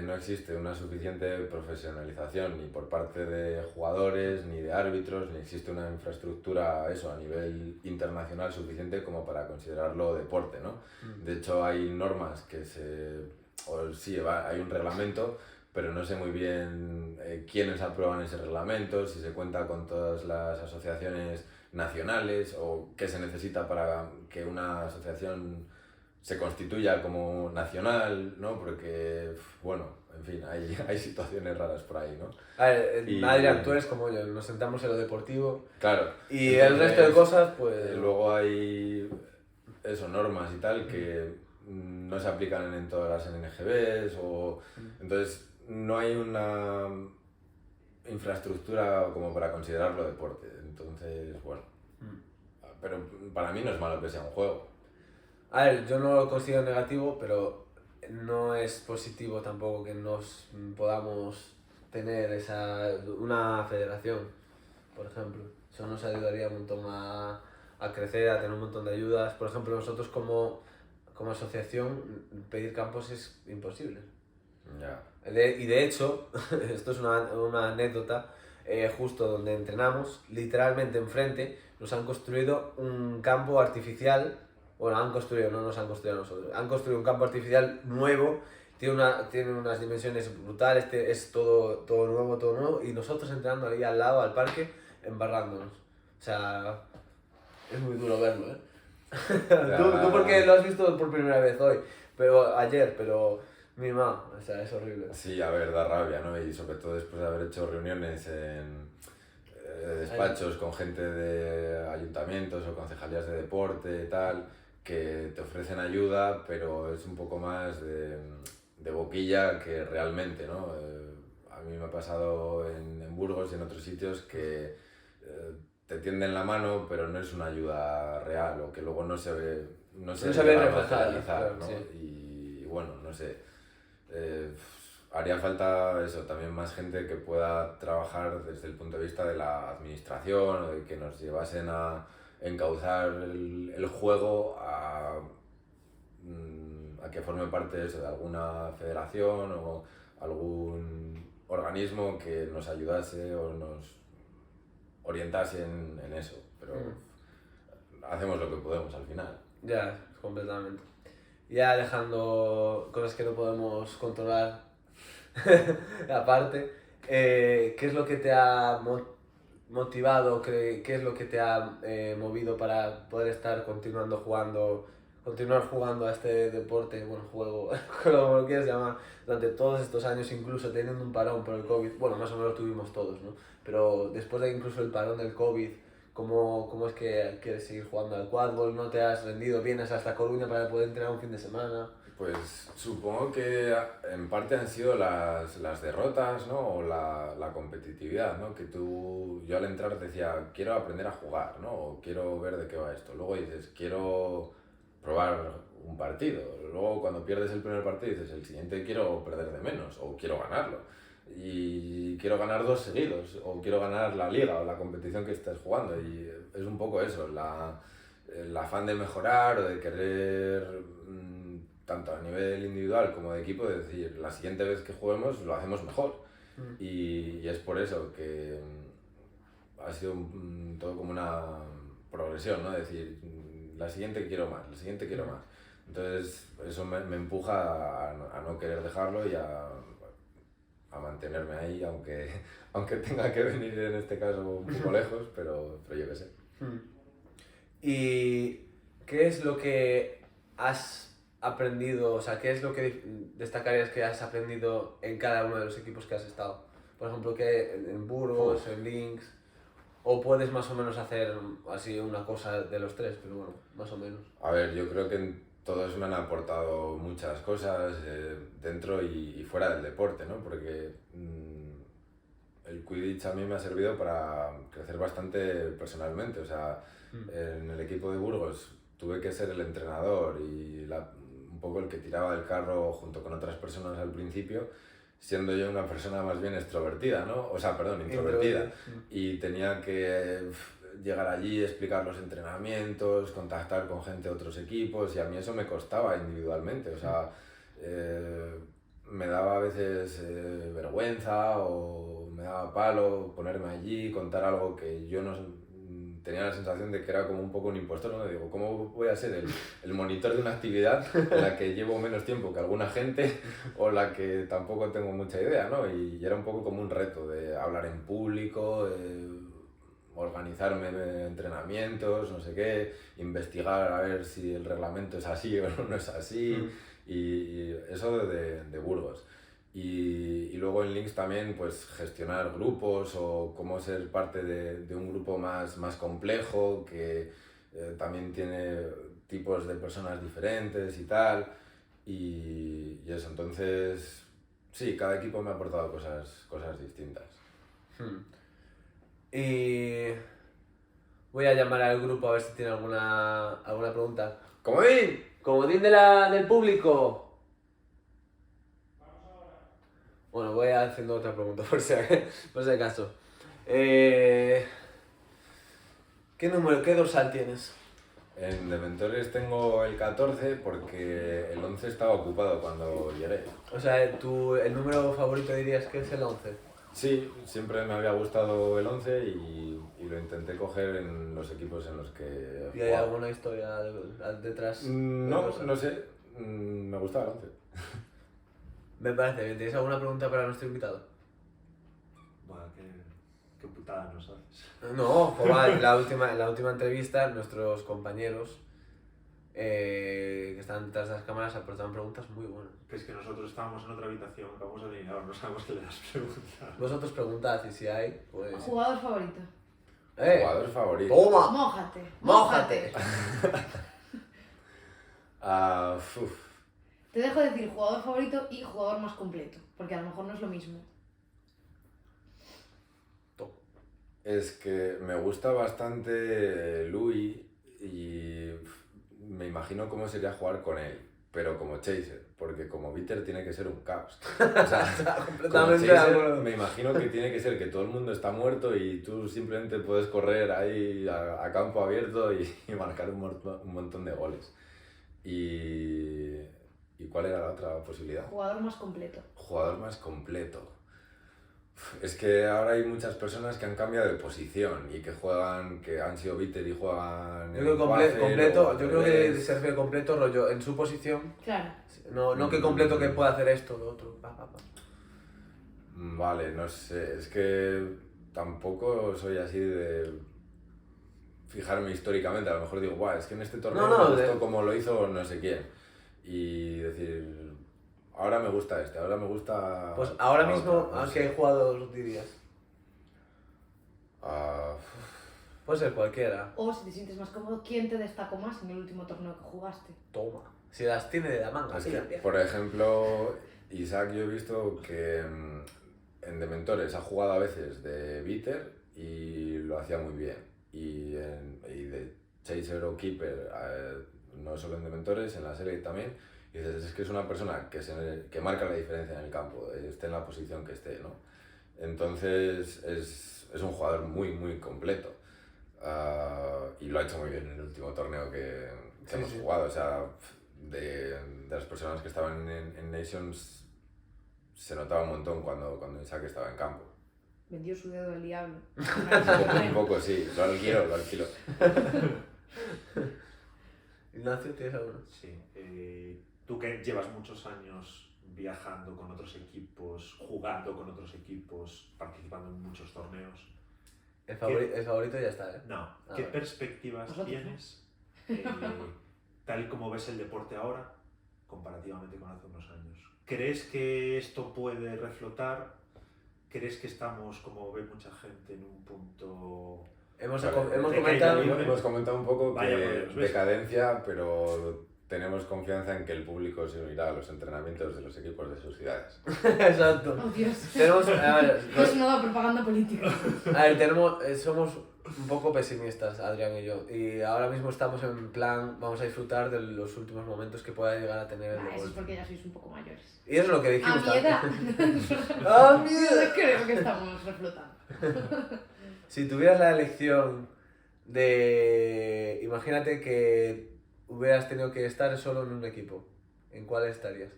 no existe una suficiente profesionalización ni por parte de jugadores, ni de árbitros, ni existe una infraestructura a nivel internacional suficiente como para considerarlo deporte, ¿no? De hecho hay normas hay un reglamento, pero no sé muy bien quiénes aprueban ese reglamento, si se cuenta con todas las asociaciones nacionales o qué se necesita para que una asociación se constituya como nacional, ¿no? Porque, bueno, en fin, hay situaciones raras por ahí, ¿no? A ver, Y- Adrián, tú eres como yo, nos sentamos en lo deportivo Claro. y el resto de cosas, pues... Luego hay eso, normas y tal que no se aplican en todas las NGBs o... Entonces, no hay una infraestructura como para considerarlo deporte. Entonces, bueno. Pero para mí no es malo que sea un juego. A ver, yo no lo considero negativo, pero no es positivo tampoco que nos podamos tener una federación, por ejemplo. Eso nos ayudaría un montón a crecer, a tener un montón de ayudas. Por ejemplo, nosotros como asociación, pedir campos es imposible. Ya. Y de hecho, esto es una anécdota, justo donde entrenamos, literalmente enfrente, nos han construido un campo artificial. Bueno, no nos han construido a nosotros. Han construido un campo artificial nuevo, tiene unas dimensiones brutales, es todo nuevo, y nosotros entrenando ahí al lado, al parque, embarrándonos. O sea, es muy duro verlo, ¿eh? Tú porque lo has visto por primera vez hoy, pero ayer, pero mi mamá, o sea, es horrible. Sí, a ver, da rabia, ¿no? Y sobre todo después de haber hecho reuniones en despachos con gente de ayuntamientos o concejalías de deporte y tal, que te ofrecen ayuda, pero es un poco más de boquilla que realmente, ¿no? A mí me ha pasado en Burgos y en otros sitios que te tienden la mano, pero no es una ayuda real o que luego no se ve, no se ve llega a reflejada, materializar, claro, ¿no? sí. Y bueno, no sé. Haría falta eso, también más gente que pueda trabajar desde el punto de vista de la administración o de que nos llevasen a encauzar el juego a que forme parte de eso, de alguna federación o algún organismo que nos ayudase o nos orientase en eso, pero hacemos lo que podemos al final. Ya, completamente. Ya dejando cosas que no podemos controlar aparte, ¿qué es lo que te ha motivado, qué es lo que te ha movido para poder estar continuar jugando a este deporte, bueno, juego, como lo quieras llamar, durante todos estos años, incluso teniendo un parón por el COVID? Bueno, más o menos lo tuvimos todos, ¿no? Pero después de incluso el parón del COVID, ¿cómo es que quieres seguir jugando al quadball? ¿No te has rendido? ¿Vienes hasta Coruña para poder entrenar un fin de semana? Pues supongo que en parte han sido las derrotas, ¿no? O la competitividad, ¿no? Que yo al entrar decía, quiero aprender a jugar, ¿no? O quiero ver de qué va esto. Luego dices, quiero probar un partido. Luego cuando pierdes el primer partido dices, el siguiente quiero perder de menos o quiero ganarlo. Y quiero ganar 2 seguidos o quiero ganar la liga o la competición que estés jugando. Y es un poco eso, el afán de mejorar o de querer tanto a nivel individual como de equipo, de decir, la siguiente vez que juguemos lo hacemos mejor. Y es por eso que ha sido todo como una progresión, ¿no? Es decir, la siguiente quiero más, la siguiente quiero más. Entonces eso me empuja a no querer dejarlo y a mantenerme ahí, aunque tenga que venir en este caso un poco lejos, pero yo qué sé. ¿Y qué es lo que has aprendido, o sea, qué es lo que destacarías que has aprendido en cada uno de los equipos que has estado? Por ejemplo, que en Burgos, en Lynx, o puedes más o menos hacer así una cosa de los tres, pero bueno, más o menos. A ver, yo creo que todos me han aportado muchas cosas dentro y fuera del deporte, ¿no? Porque el Quidditch a mí me ha servido para crecer bastante personalmente. O sea, en el equipo de Burgos tuve que ser el entrenador y un poco el que tiraba el carro junto con otras personas al principio, siendo yo una persona más bien extrovertida, ¿no? O sea, perdón, introvertida. Y tenía que llegar allí, explicar los entrenamientos, contactar con gente de otros equipos, y a mí eso me costaba individualmente. O sea, me daba a veces vergüenza o me daba palo ponerme allí, contar algo que yo no tenía la sensación de que era como un poco un impostor, ¿no? Digo, ¿cómo voy a ser el monitor de una actividad en la que llevo menos tiempo que alguna gente o la que tampoco tengo mucha idea, ¿no? Y era un poco como un reto de hablar en público, organizarme entrenamientos, no sé qué, investigar a ver si el reglamento es así o no es así, y eso de Burgos. Y luego en Links también pues gestionar grupos o cómo ser parte de un grupo más complejo que también tiene tipos de personas diferentes y tal, y eso, entonces sí, cada equipo me ha aportado cosas distintas. Y voy a llamar al grupo a ver si tiene alguna pregunta. ¡Comodín! Comodín del público. Bueno, voy haciendo otra pregunta por si acaso. ¿Qué dorsal tienes? En Dementores tengo el 14 porque el 11 estaba ocupado cuando llegué. O sea, el número favorito dirías que es el 11. Sí, siempre me había gustado el 11 y lo intenté coger en los equipos en los que ¿Y hay jugaba. alguna historia detrás? No sé, me gustaba el 11. Me parece bien. ¿Tienes alguna pregunta para nuestro invitado? Bueno, qué putada nos haces. No, joder, en la última entrevista nuestros compañeros que están detrás de las cámaras aportaban preguntas muy buenas. Que es que nosotros estábamos en otra habitación, acabamos de venir, ahora no sabemos qué le das preguntas. Vosotros preguntad y si hay, pues... Jugador favorito. Jugador favorito. ¡Toma! Mójate. ¡Mójate! Te dejo decir jugador favorito y jugador más completo, porque a lo mejor no es lo mismo. Es que me gusta bastante Louis y me imagino cómo sería jugar con él, pero como chaser, porque como bitter tiene que ser un caos. O sea, Completamente como de chaser, acuerdo. me imagino que tiene que ser que todo el mundo está muerto y tú simplemente puedes correr ahí a campo abierto y marcar un montón de goles. ¿Y cuál era la otra posibilidad? Jugador más completo. Jugador más completo. Es que ahora hay muchas personas que han cambiado de posición y que han sido bitter y juegan Yo creo que en Waffle completo, o al yo creo que revés. se refiere completo rollo en su posición. Claro. No que completo que pueda hacer esto, lo otro. Vale, no sé, es que tampoco soy así de fijarme históricamente, a lo mejor digo, guau, es que en este torneo No, me gustó como lo hizo no sé quién. Y decir, ahora me gusta ahora me gusta... Pues ahora mismo, otro, no ¿a sé. qué jugador dirías? Ah, Puede ser cualquiera. O si te sientes más cómodo, ¿quién te destacó más en el último torneo que jugaste? Toma. Si las tiene de la manga. Es que, tira. por ejemplo, Isaac, yo he visto que en Dementores ha jugado a veces de bitter y lo hacía muy bien. Y de chaser o keeper, no solo en Dementores, en la serie también. Y dices, es que es una persona que marca la diferencia en el campo, esté en la posición que esté, ¿no? Entonces es un jugador muy completo. Y lo ha hecho muy bien en el último torneo que Sí, hemos sí. jugado. O sea, de las personas que estaban en Nations se notaba un montón cuando Isaac estaba en campo. Vendió su dedo del diablo. Un poco sí, lo alquilo. Ignacio, ¿tienes alguno? Sí, tú que llevas muchos años viajando con otros equipos, jugando con otros equipos, participando en muchos torneos. El favorito ya está, ¿eh? No, A ¿qué ver. perspectivas Nosotros, tienes, tal y como ves el deporte ahora, comparativamente con hace unos años? ¿Crees que esto puede reflotar? ¿Crees que estamos, como ve mucha gente, en un punto... Hemos Vale, comentado... hemos comentado un poco Vaya, que pues, ¿ves? decadencia, pero tenemos confianza en que el público se unirá a los entrenamientos de los equipos de sus ciudades. Exacto. Oh, Dios. Tenemos... A ver, Es nueva propaganda política. somos un poco pesimistas, Adrián y yo. Y ahora mismo estamos en plan, vamos a disfrutar de los últimos momentos que pueda llegar a tener el Eso es deporte. porque ya sois un poco mayores. Y eso es lo que A dijimos mi edad. ¡Ah, mierda! Creo que estamos reflotando. Si tuvieras la elección de... Imagínate que hubieras tenido que estar solo en un equipo. ¿En cuál estarías?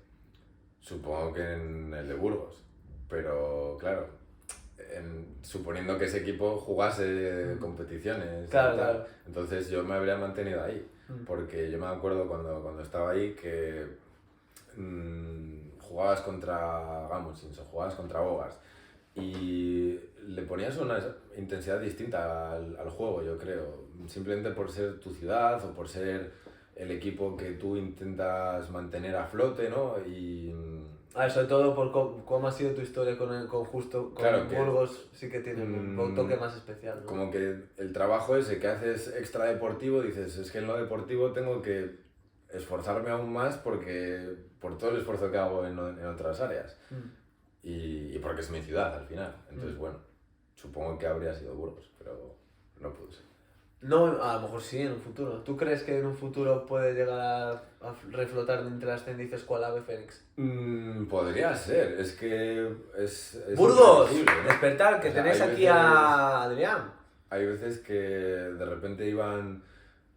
Supongo que en el de Burgos, pero claro, suponiendo que ese equipo jugase competiciones, y Claro, tal, claro. entonces yo me habría mantenido ahí, porque yo me acuerdo cuando estaba ahí que jugabas contra Gamusins o jugabas contra Bogas y le ponías una intensidad distinta al juego, yo creo. Simplemente por ser tu ciudad o por ser el equipo que tú intentas mantener a flote, ¿no? Y Sobre todo por cómo ha sido tu historia con justo con claro que, Burgos, sí que tiene un toque más especial, ¿no? Como que el trabajo ese que haces extra deportivo, dices, es que en lo deportivo tengo que esforzarme aún más porque por todo el esfuerzo que hago en otras áreas. Y porque es mi ciudad al final. Entonces, bueno, supongo que habría sido Burgos, pero no pudo ser. No, a lo mejor sí en un futuro. ¿Tú crees que en un futuro puede llegar a reflotar de entre las cenizas cual ave fénix? Podría ser, es que es ¡Burgos! impredecible, ¿no? Despertar, que O sea, tenéis hay aquí veces- a Adrián. Hay veces que de repente iban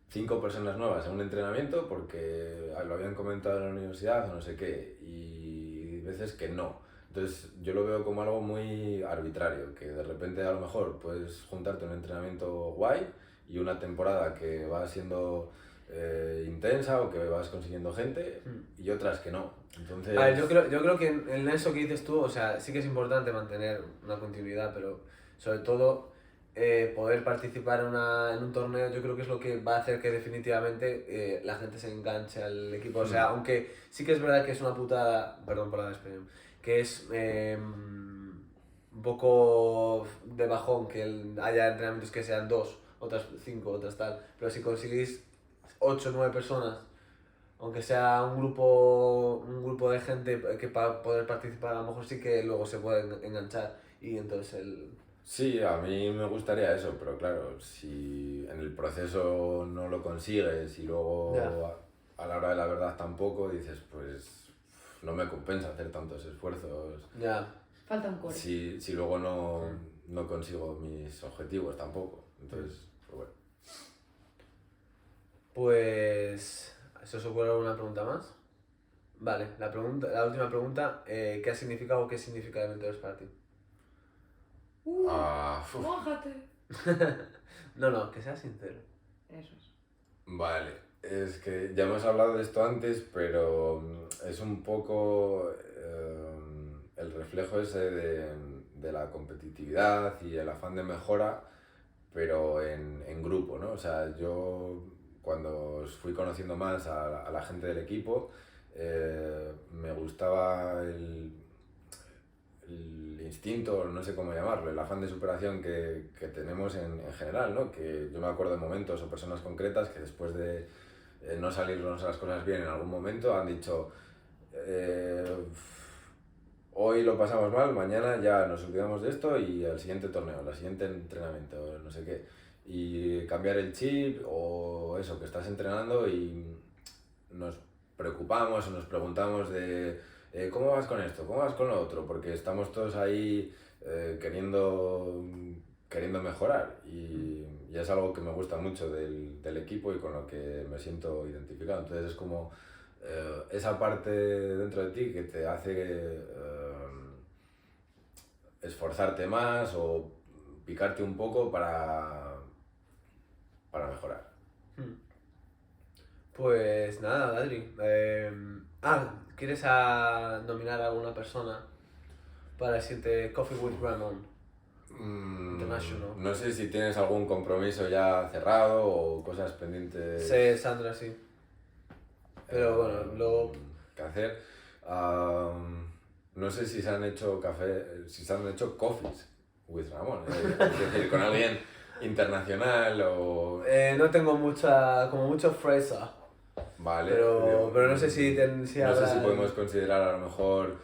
5 personas nuevas a un entrenamiento porque lo habían comentado en la universidad o no sé qué, y veces que no. Entonces yo lo veo como algo muy arbitrario, que de repente a lo mejor puedes juntarte un entrenamiento guay y una temporada que va siendo intensa o que vas consiguiendo gente y otras que no. Entonces... A ver, yo creo que en eso que dices tú, o sea, sí que es importante mantener una continuidad, pero sobre todo poder participar en un torneo, yo creo que es lo que va a hacer que definitivamente la gente se enganche al equipo. O sea, aunque sí que es verdad que es una putada, perdón por la expresión, que es un poco de bajón que haya entrenamientos que sean 2, otras 5, otras tal, pero si conseguís 8 o 9 personas, aunque sea un grupo de gente que para poder participar, a lo mejor sí que luego se pueden enganchar y entonces Sí, a mí me gustaría eso, pero claro, si en el proceso no lo consigues y luego a la hora de la verdad tampoco, dices, pues no me compensa hacer tantos esfuerzos. Ya. Falta un core. Si luego no consigo mis objetivos tampoco. Entonces, pues bueno. Pues... ¿Eso os ocurre alguna pregunta más? Vale, la última pregunta, ¿qué ha significado o qué significa Mentores para ti? Mójate. No, que seas sincero. Eso es. Vale, es que ya hemos hablado de esto antes, pero es un poco el reflejo ese de la competitividad y el afán de mejora, pero en grupo, ¿no? O sea, yo cuando os fui conociendo más a la gente del equipo, me gustaba el instinto, no sé cómo llamarlo, el afán de superación que tenemos en general, ¿no? Que yo me acuerdo de momentos o personas concretas que después de no salirnos las cosas bien en algún momento han dicho hoy lo pasamos mal, mañana ya nos olvidamos de esto y al siguiente torneo, al siguiente entrenamiento, no sé qué. Y cambiar el chip o eso, que estás entrenando y nos preocupamos o nos preguntamos de ¿cómo vas con esto? ¿Cómo vas con lo otro? Porque estamos todos ahí queriendo mejorar y es algo que me gusta mucho del equipo y con lo que me siento identificado. Entonces es como esa parte dentro de ti que te hace esforzarte más o picarte un poco para mejorar. Pues nada, Adri. ¿Quieres nominar a alguna persona para el siguiente Coffee with Ramon International? No sé si tienes algún compromiso ya cerrado o cosas pendientes. Sí, Sandra, sí. Pero bueno, luego... ¿Qué hacer? No sé si se han hecho coffees with Ramón, es decir, con alguien internacional o... no tengo como mucho fresa. Vale. Pero no sé si no sé si habrá- podemos considerar a lo mejor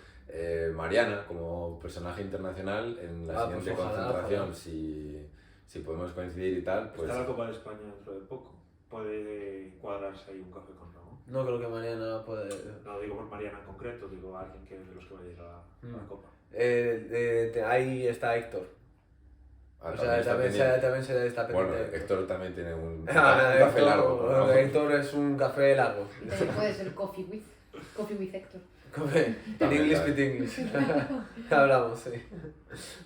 Mariana como personaje internacional en la Pues siguiente ojalá, concentración, ojalá. si podemos coincidir y tal, pues... Está la Copa de España dentro de poco. Puede cuadrarse ahí un café con Ramón. No creo que mañana puede... No digo por Mariana en concreto, digo a alguien que de los que va a ir a la Copa. Ahí está Héctor. Ah, O sea, también se está Bueno, pendiente. Héctor también tiene un Ah, café Héctor- largo, ¿no? Héctor es un café largo. Entonces puede ser Coffee with Héctor. En También, English también. with English. Hablamos, sí.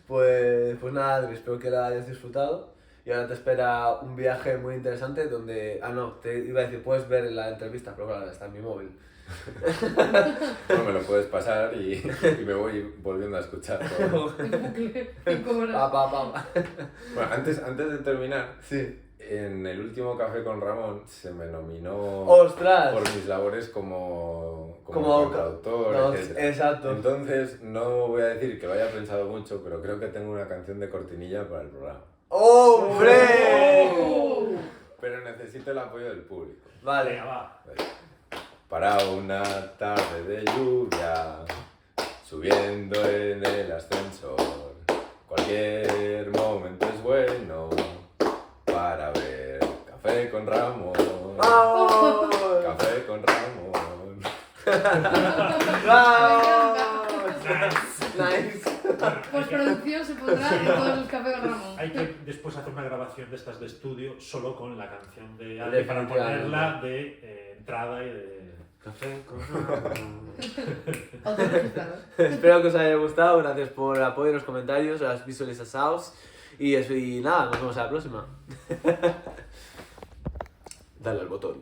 Pues nada, Adri, espero que la hayas disfrutado. Y ahora te espera un viaje muy interesante donde... no, te iba a decir, puedes ver la entrevista, pero claro, está en mi móvil. No me lo puedes pasar y me voy volviendo a escuchar todo. En bucle, 5 horas. Pa. Bueno, antes de terminar, Sí. en el último Café con Ramón se me nominó ¡Ostras! por mis labores como Como cantautor, No, etc. exacto. Entonces, no voy a decir que lo haya pensado mucho, pero creo que tengo una canción de cortinilla para el programa. ¡Hombre! Pero necesito el apoyo del público. Vale. Venga, va. Para una tarde de lluvia, subiendo en el ascensor, cualquier momento es bueno para ver Café con Ramón. ¡Vamos! Café con Ramón. ¡Vamos! Nice. Nice. Postproducción se pondrá en todos los cafés de Ramón. Hay que después hacer una grabación de estas de estudio solo con la canción de Ale para Definitivamente. ponerla de entrada y de... Café con Ramón. Autoregistrado. Espero que os haya gustado. Gracias por el apoyo en los comentarios, las visualizaciones. Y nada, nos vemos a la próxima. Dale al botón.